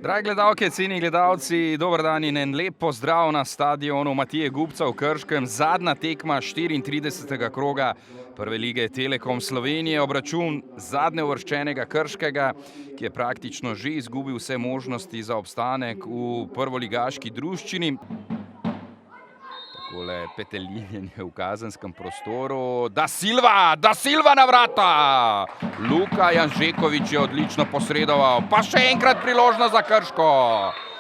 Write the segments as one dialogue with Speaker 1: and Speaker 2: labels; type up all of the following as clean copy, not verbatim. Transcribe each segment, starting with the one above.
Speaker 1: Dragi gledalke, cenjeni gledalci, dober dan in en lep pozdrav na stadionu Matije Gubca v Krškem. Zadnja tekma 34. kroga Prve lige Telekom Slovenije, obračun zadnjeuvrščenega Krškega, ki je praktično že izgubil vse možnosti za obstanek v prvoligaški druščini. Takole petelinjenje v kazenskem prostoru. Da Silva na vrata! Luka Janžekovič je odlično posredoval, pa še enkrat priložnost za Krško.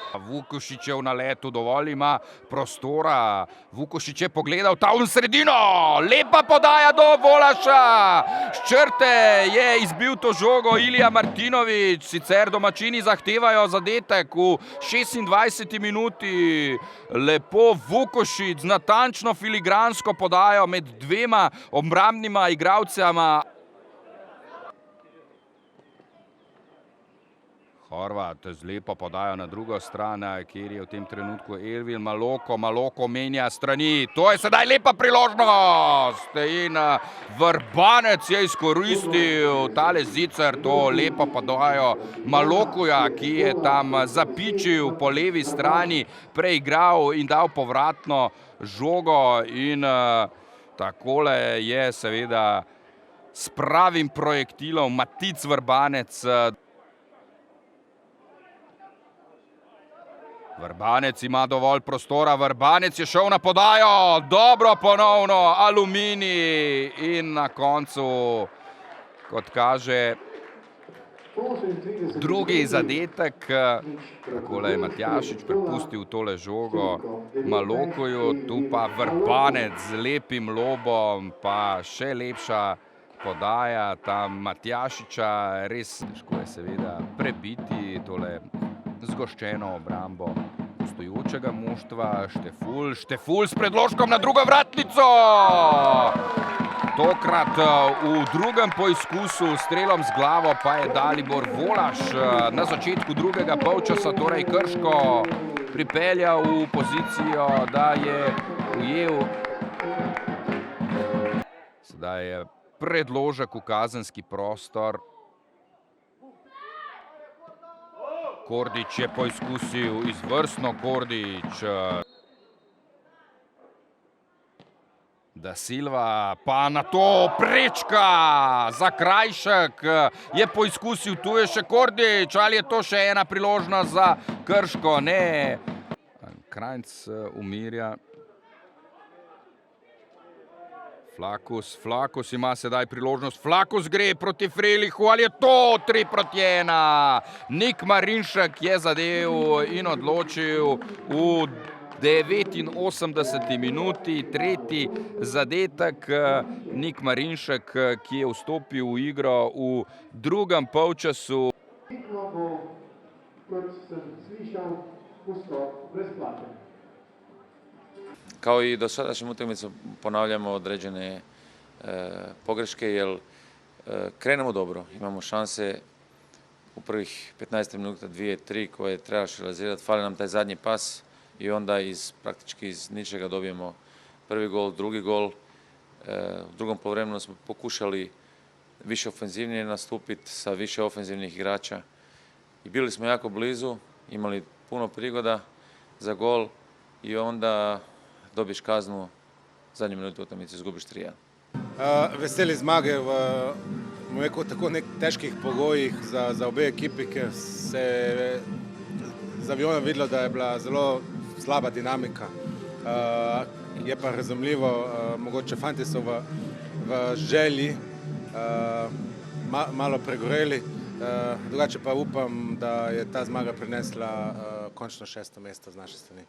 Speaker 1: Vukušićev na letu dovolj ima prostora. Vukušić je pogledal ta v sredino. Lepa podaja do Volaša. S črte je izbil to žogo Ilija Martinović. Sicer domačini zahtevajo zadetek v 26. minuti. Lepo Vukušić z natančno filigransko podajo med dvema obrambnima igralcema. Horvat z lepo podajo na drugo stran, kjer je v tem trenutku Elvin. Maloko menja strani. To je sedaj lepa priložnost in Vrbanec je izkoristil tale zicer, to lepo podajo Malokuja, ki je tam zapičil po levi strani, preigral in dal povratno žogo in takole je seveda s pravim projektilom Matic Vrbanec. Vrbanec ima dovolj prostora, Vrbanec je šel na podajo, dobro ponovno, Aluminij in na koncu, kot kaže, drugi zadetek. Takole je Matjašič prepustil tole žogo Malokuju, tu pa Vrbanec z lepim lobom, pa še lepša podaja tam Matjašiča. Res težko je seveda prebiti tole zgoščeno obrambo gostujočega moštva. Šteful s predložkom na drugo vratnico. Tokrat v drugem poizkusu strelom z glavo pa je Dalibor Volaš na začetku drugega polčasa, torej Krško, pripeljal v pozicijo, da je ujel. Sedaj je predložek v kazenski prostor. Kordić je poizkusil, izvrstno Kordić. Da Silva pa na to prečka. Zakrajšek je poizkusil, tu je še Kordić, ali je to še ena priložnost za Krško? Ne. Krajnc umirja. Flakus ima sedaj priložnost. Flakus gre proti Frelihu, ali je to 3-1? Nik Marinšek je zadev in odločil v 89. minuti. Tretji zadetek. Nik Marinšek, ki je vstopil v igro v drugem polčasu.
Speaker 2: Kao i do sadašnjim utakmicama ponavljamo određene pogreške, jer krenemo dobro, imamo šanse u prvih 15 minuta, 2-3 koje trebaš realizirati, fali nam taj zadnji pas i onda praktički iz ničega dobijemo prvi gol, drugi gol. U drugom poluvremenu smo pokušali više ofenzivnije nastupiti sa više ofenzivnih igrača i bili smo jako blizu, imali puno prigoda za gol i onda dobiš kaznu, v zadnji minuti utakmice izgubiš 3-1.
Speaker 3: Veseli zmage v tako težkih pogojih za obe ekipi, ker se z avionom videlo, da je bila zelo slaba dinamika. Je pa razumljivo, mogoče fanti so v želji malo pregoreli, drugače pa upam, da je ta zmaga prinesla končno 6. mesto z naše strani.